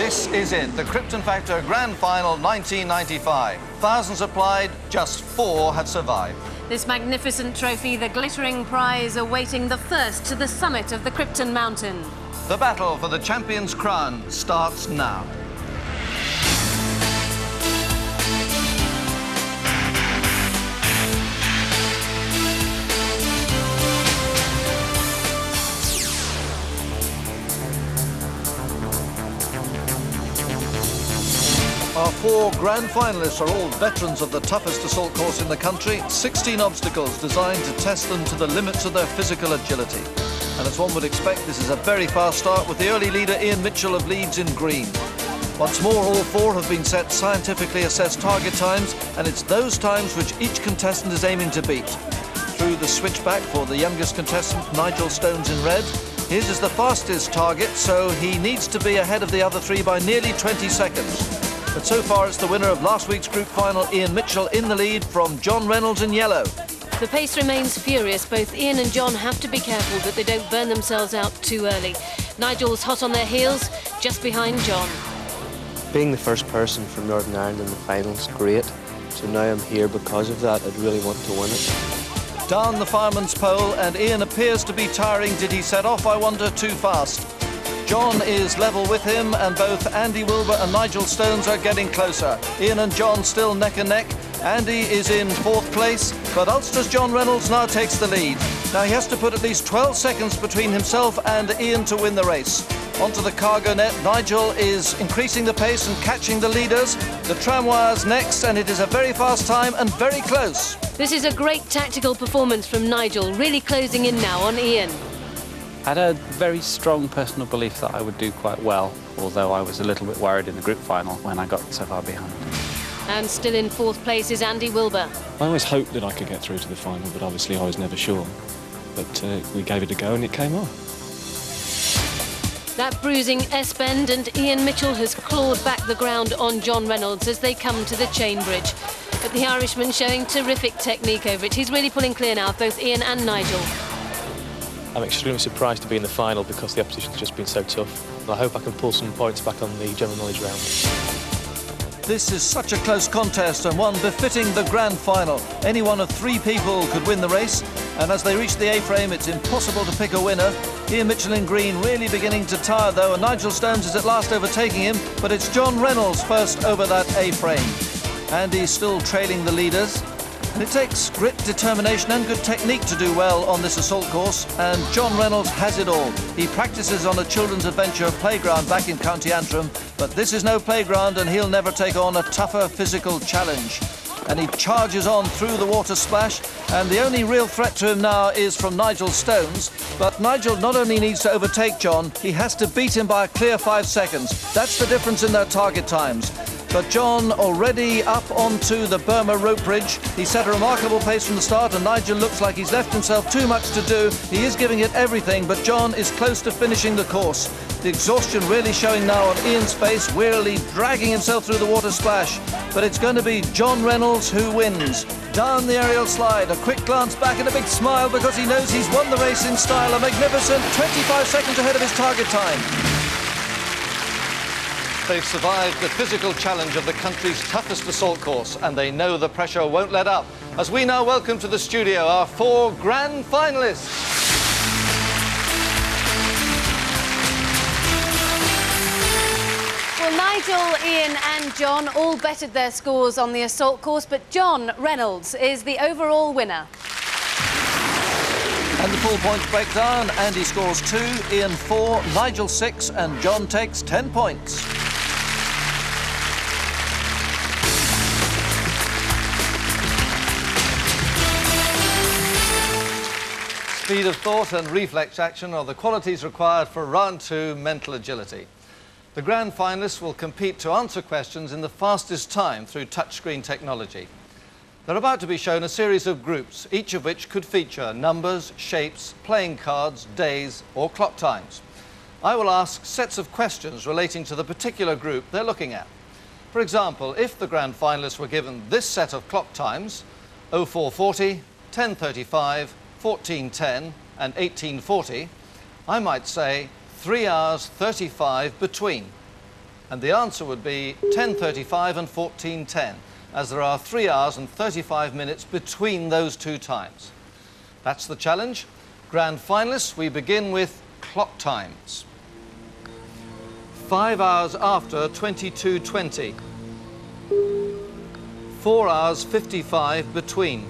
This is it, the Krypton Factor Grand Final 1995. Thousands applied, just 4 had survived. This magnificent trophy, the glittering prize awaiting the first to the summit of the Krypton Mountain. The battle for the champion's crown starts now. Our 4 grand finalists are all veterans of the toughest assault course in the country. 16 obstacles designed to test them to the limits of their physical agility. And as one would expect, this is a very fast start with the early leader Ian Mitchell of Leeds in green. Once more, all 4 have been set scientifically assessed target times, and it's those times which each contestant is aiming to beat. Through the switchback for the youngest contestant, Nigel Stones in red. His is the fastest target, so he needs to be ahead of the other 3 by nearly 20 seconds. But so far, it's the winner of last week's group final, Ian Mitchell, in the lead from John Reynolds in yellow. The pace remains furious. Both Ian and John have to be careful that they don't burn themselves out too early. Nigel's hot on their heels, just behind John. Being the first person from Northern Ireland in the finals, great. So now I'm here because of that. I'd really want to win it. Down the fireman's pole, and Ian appears to be tiring. Did he set off, I wonder, too fast? John is level with him, and both Andy Wilbur and Nigel Stones are getting closer. Ian and John still neck and neck. Andy is in 4th place, but Ulster's John Reynolds now takes the lead. Now he has to put at least 12 seconds between himself and Ian to win the race. Onto the cargo net, Nigel is increasing the pace and catching the leaders. The tramwires next, and it is a very fast time and very close. This is a great tactical performance from Nigel, really closing in now on Ian. I had a very strong personal belief that I would do quite well, although I was a little bit worried in the group final when I got so far behind. And still in 4th place is Andy Wilbur. I always hoped that I could get through to the final, but obviously I was never sure. But we gave it a go and it came off. That bruising S-bend, and Ian Mitchell has clawed back the ground on John Reynolds as they come to the chain bridge. But the Irishman showing terrific technique over it. He's really pulling clear now of both Ian and Nigel. I'm extremely surprised to be in the final because the opposition's just been so tough. And I hope I can pull some points back on the general knowledge round. This is such a close contest, and one befitting the grand final. Any one of 3 people could win the race, and as they reach the A-frame, it's impossible to pick a winner. Ian Mitchell in green really beginning to tire, though, and Nigel Stones is at last overtaking him, but it's John Reynolds first over that A-frame. Andy's still trailing the leaders. And it takes grit, determination and good technique to do well on this assault course, and John Reynolds has it all. He practices on a children's adventure playground back in County Antrim, but this is no playground and he'll never take on a tougher physical challenge. And he charges on through the water splash, and the only real threat to him now is from Nigel Stones. But Nigel not only needs to overtake John, he has to beat him by a clear 5 seconds. That's the difference in their target times. But John already up onto the Burma rope bridge. He set a remarkable pace from the start, and Nigel looks like he's left himself too much to do. He is giving it everything, but John is close to finishing the course. The exhaustion really showing now on Ian's face, wearily dragging himself through the water splash. But it's going to be John Reynolds who wins. Down the aerial slide, a quick glance back and a big smile because he knows he's won the race in style. A magnificent 25 seconds ahead of his target time. They've survived the physical challenge of the country's toughest assault course, and they know the pressure won't let up. As we now welcome to the studio our 4 grand finalists. Well, Nigel, Ian and John all bettered their scores on the assault course, but John Reynolds is the overall winner. And the full points breakdown: Andy scores 2, Ian 4, Nigel 6 and John takes 10 points. Speed of thought and reflex action are the qualities required for round 2 mental agility. The grand finalists will compete to answer questions in the fastest time through touchscreen technology. They're about to be shown a series of groups, each of which could feature numbers, shapes, playing cards, days or clock times. I will ask sets of questions relating to the particular group they're looking at. For example, if the grand finalists were given this set of clock times, 0440, 10:35, 14:10 and 18:40, I might say 3 hours 35 between. And the answer would be 10:35 and 14:10, as there are 3 hours and 35 minutes between those two times. That's the challenge. Grand finalists, we begin with clock times. 5 hours after 22:20. 4 hours 55 between.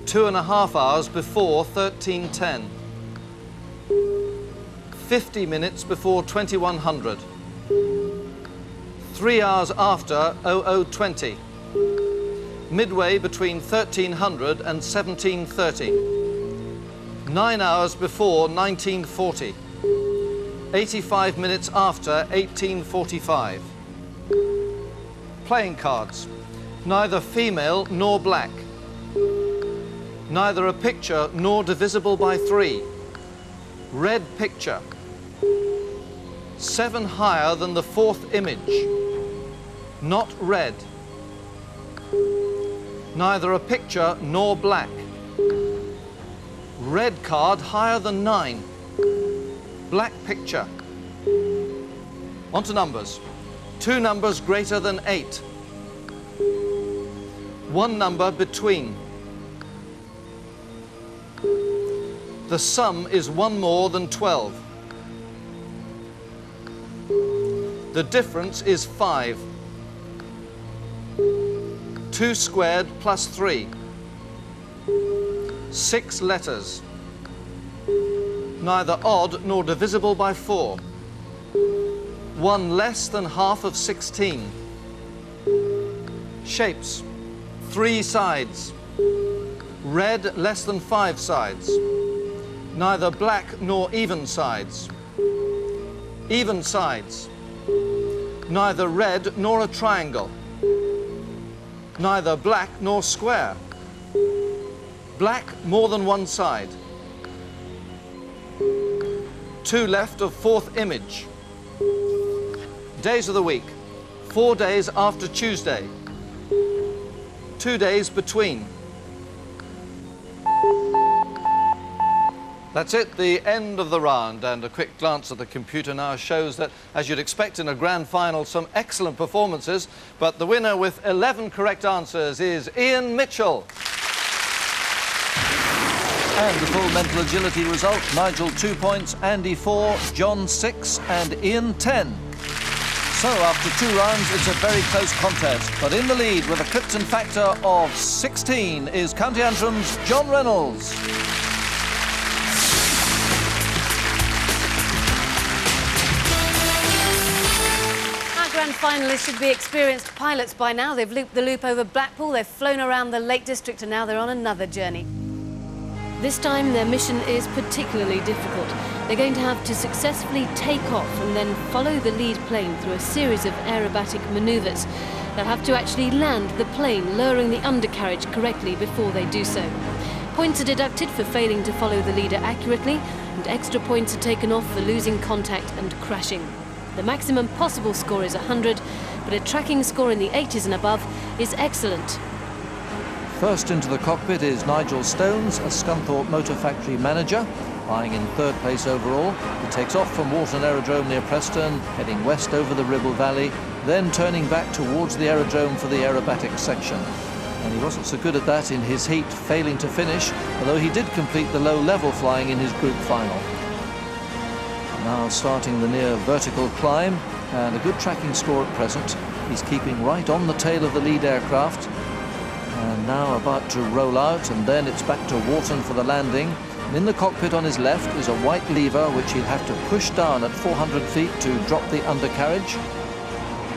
2.5 hours before 13:10. 50 minutes before 2100. 3 hours after 0020. Midway between 1300 and 1730. 9 hours before 1940. 85 minutes after 1845. Playing cards. Neither female nor black. Neither a picture nor divisible by 3. Red picture. 7 higher than the 4th image. Not red. Neither a picture nor black. Red card higher than 9. Black picture. On to numbers. 2 numbers greater than 8. 1 number between. The sum is 1 more than 12. The difference is 5. 2 squared plus 3. 6 letters. Neither odd nor divisible by 4. 1 less than half of 16. Shapes. 3 sides. Red less than 5 sides. Neither black nor even sides. Even sides. Neither red nor a triangle. Neither black nor square. Black more than 1 side. 2 left of 4th image. Days of the week. 4 days after Tuesday. 2 days between. That's it, the end of the round, and a quick glance at the computer now shows that, as you'd expect in a grand final, some excellent performances, but the winner with 11 correct answers is Ian Mitchell. And the full mental agility result: Nigel 2 points, Andy 4, John 6 and Ian 10. So after 2 rounds, it's a very close contest, but in the lead with a Krypton Factor of 16 is County Antrim's John Reynolds. Finalists should be experienced pilots by now. They've looped the loop over Blackpool, they've flown around the Lake District, and now they're on another journey. This time their mission is particularly difficult. They're going to have to successfully take off and then follow the lead plane through a series of aerobatic manoeuvres. They'll have to actually land the plane, lowering the undercarriage correctly before they do so. Points are deducted for failing to follow the leader accurately, and extra points are taken off for losing contact and crashing. The maximum possible score is 100, but a tracking score in the 80s and above is excellent. First into the cockpit is Nigel Stones, a Scunthorpe Motor Factory manager, lying in 3rd place overall. He takes off from Walton Aerodrome near Preston, heading west over the Ribble Valley, then turning back towards the aerodrome for the aerobatic section. And he wasn't so good at that in his heat, failing to finish, although he did complete the low-level flying in his group final. Now starting the near vertical climb, and a good tracking score at present. He's keeping right on the tail of the lead aircraft, and now about to roll out, and then it's back to Walton for the landing. And in the cockpit on his left is a white lever which he'll have to push down at 400 feet to drop the undercarriage.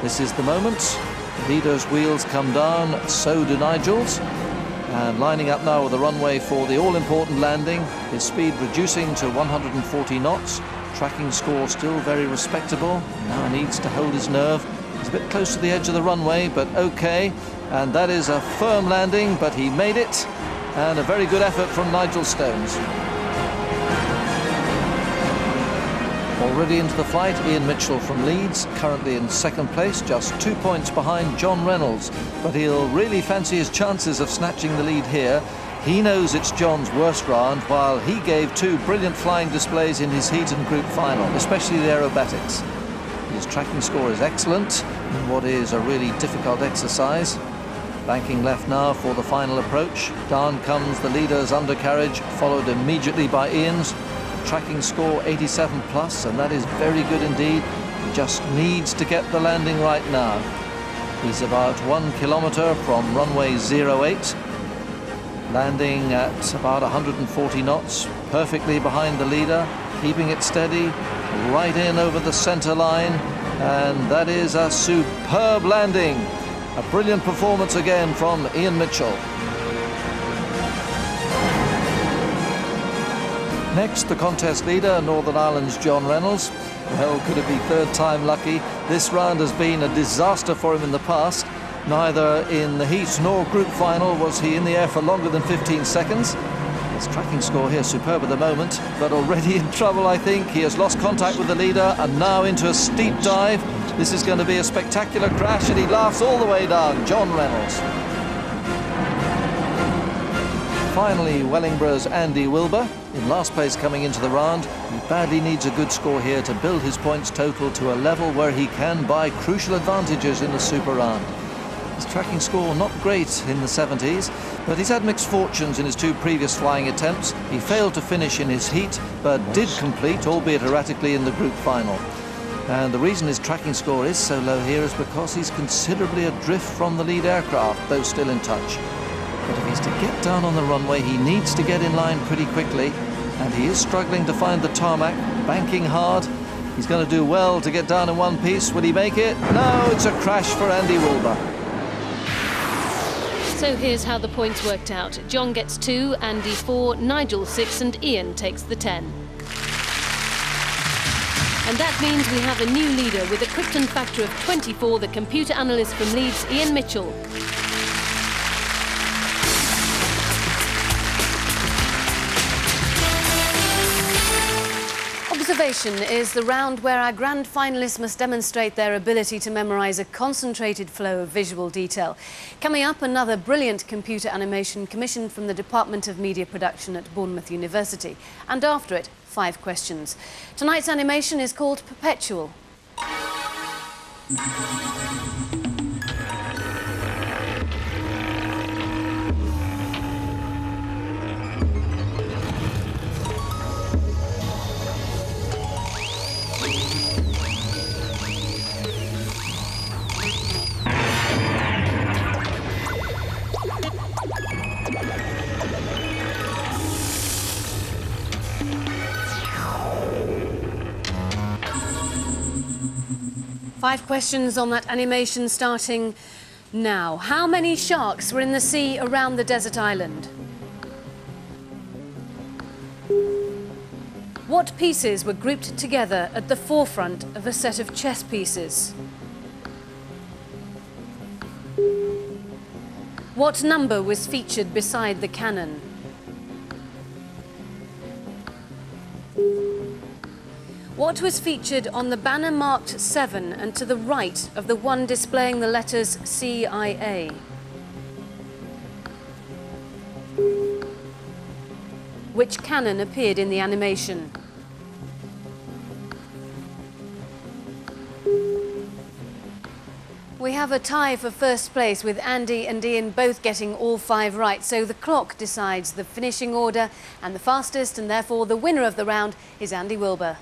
This is the moment. The leader's wheels come down, so do Nigel's. And lining up now with the runway for the all-important landing, his speed reducing to 140 knots. Tracking score still very respectable. Now needs to hold his nerve. He's a bit close to the edge of the runway, but okay. And that is a firm landing, but he made it. And a very good effort from Nigel Stones. Already into the flight, Ian Mitchell from Leeds, currently in 2nd place, just 2 points behind John Reynolds. But he'll really fancy his chances of snatching the lead here. He knows it's John's worst round, while he gave 2 brilliant flying displays in his heat and group final, especially the aerobatics. His tracking score is excellent in what is a really difficult exercise. Banking left now for the final approach. Down comes the leader's undercarriage, followed immediately by Ian's. Tracking score 87 plus, and that is very good indeed. He just needs to get the landing right now. He's about 1 kilometre from runway 08, landing at about 140 knots, perfectly behind the leader, keeping it steady, right in over the centre line, and that is a superb landing. A brilliant performance again from Ian Mitchell. Next, the contest leader, Northern Ireland's John Reynolds. Well, could it be third time lucky? This round has been a disaster for him in the past. Neither in the heat nor group final was he in the air for longer than 15 seconds. His tracking score here superb at the moment, but already in trouble, I think. He has lost contact with the leader and now into a steep dive. This is going to be a spectacular crash, and he laughs all the way down. John Reynolds. Finally, Wellingborough's Andy Wilbur, in last place coming into the round. He badly needs a good score here to build his points total to a level where he can buy crucial advantages in the super round. His tracking score not great in the 70s, but he's had mixed fortunes in his 2 previous flying attempts. He failed to finish in his heat, but did complete, albeit erratically, in the group final. And the reason his tracking score is so low here is because he's considerably adrift from the lead aircraft, though still in touch. But if he's to get down on the runway, he needs to get in line pretty quickly, and he is struggling to find the tarmac, banking hard. He's going to do well to get down in one piece. Will he make it? No, it's a crash for Andy Wilbur. So here's how the points worked out. John gets 2, Andy 4, Nigel 6, and Ian takes the 10. And that means we have a new leader with a Krypton Factor of 24, the computer analyst from Leeds, Ian Mitchell. Observation is the round where our grand finalists must demonstrate their ability to memorise a concentrated flow of visual detail. Coming up, another brilliant computer animation commissioned from the Department of Media Production at Bournemouth University. And after it, 5 questions. Tonight's animation is called Perpetual. 5 questions on that animation starting now. How many sharks were in the sea around the desert island? What pieces were grouped together at the forefront of a set of chess pieces? What number was featured beside the cannon? What was featured on the banner marked 7 and to the right of the one displaying the letters CIA? Which cannon appeared in the animation? We have a tie for first place with Andy and Ian both getting all 5 right, so the clock decides the finishing order, and the fastest and therefore the winner of the round is Andy Wilbur.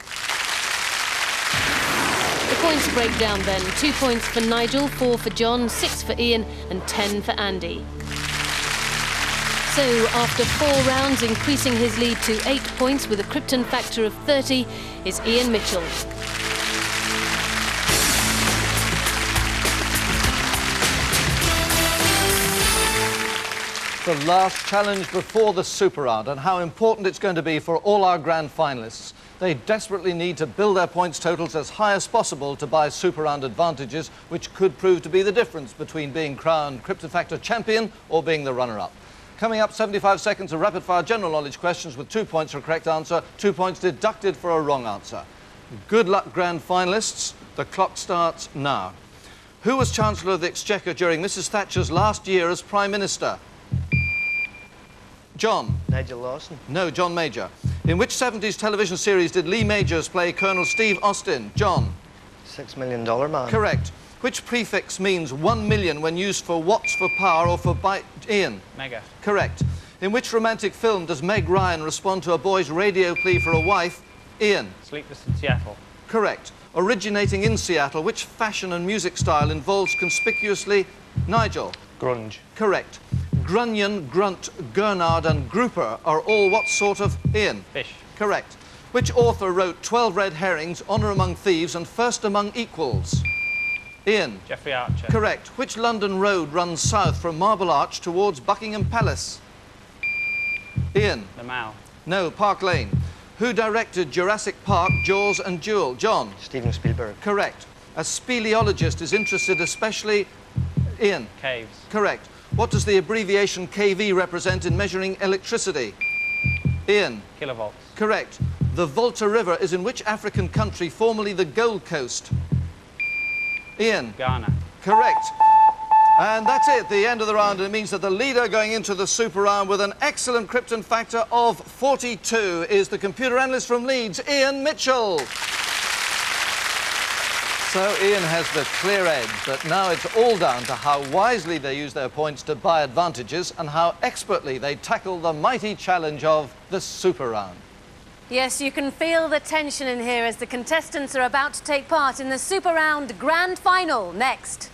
The points break down then. 2 points for Nigel, 4 for John, 6 for Ian and 10 for Andy. So after 4 rounds, increasing his lead to 8 points with a Krypton Factor of 30 is Ian Mitchell. The last challenge before the super round, and how important it's going to be for all our grand finalists. They desperately need to build their points totals as high as possible to buy super round advantages, which could prove to be the difference between being crowned Krypton Factor champion or being the runner-up. Coming up, 75 seconds of rapid-fire general knowledge questions with 2 points for a correct answer, 2 points deducted for a wrong answer. Good luck, grand finalists. The clock starts now. Who was Chancellor of the Exchequer during Mrs. Thatcher's last year as Prime Minister? John? Nigel Lawson. No, John Major. In which 70s television series did Lee Majors play Colonel Steve Austin? John? $6 Million Man. Correct. Which prefix means 1 million when used for watts for power or for byte? Ian? Mega. Correct. In which romantic film does Meg Ryan respond to a boy's radio plea for a wife? Ian? Sleepless in Seattle. Correct. Originating in Seattle, which fashion and music style involves conspicuously? Nigel? Grunge. Correct. Grunion, Grunt, Gurnard and Grouper are all what sort of? Ian? Fish. Correct. Which author wrote 12 Red Herrings, Honour Among Thieves and First Among Equals? Ian? Jeffrey Archer. Correct. Which London road runs south from Marble Arch towards Buckingham Palace? Ian? The Mall. No, Park Lane. Who directed Jurassic Park, Jaws and Duel? John? Steven Spielberg. Correct. A speleologist is interested especially... Ian? Caves. Correct. What does the abbreviation kV represent in measuring electricity? Ian? Kilovolts. Correct. The Volta River is in which African country, formerly the Gold Coast? Ian? Ghana. Correct. And that's it, the end of the round. And it means that the leader going into the super round with an excellent Krypton Factor of 42 is the computer analyst from Leeds, Ian Mitchell. So Ian has the clear edge, but now it's all down to how wisely they use their points to buy advantages and how expertly they tackle the mighty challenge of the super round. Yes, you can feel the tension in here as the contestants are about to take part in the Super Round Grand Final next.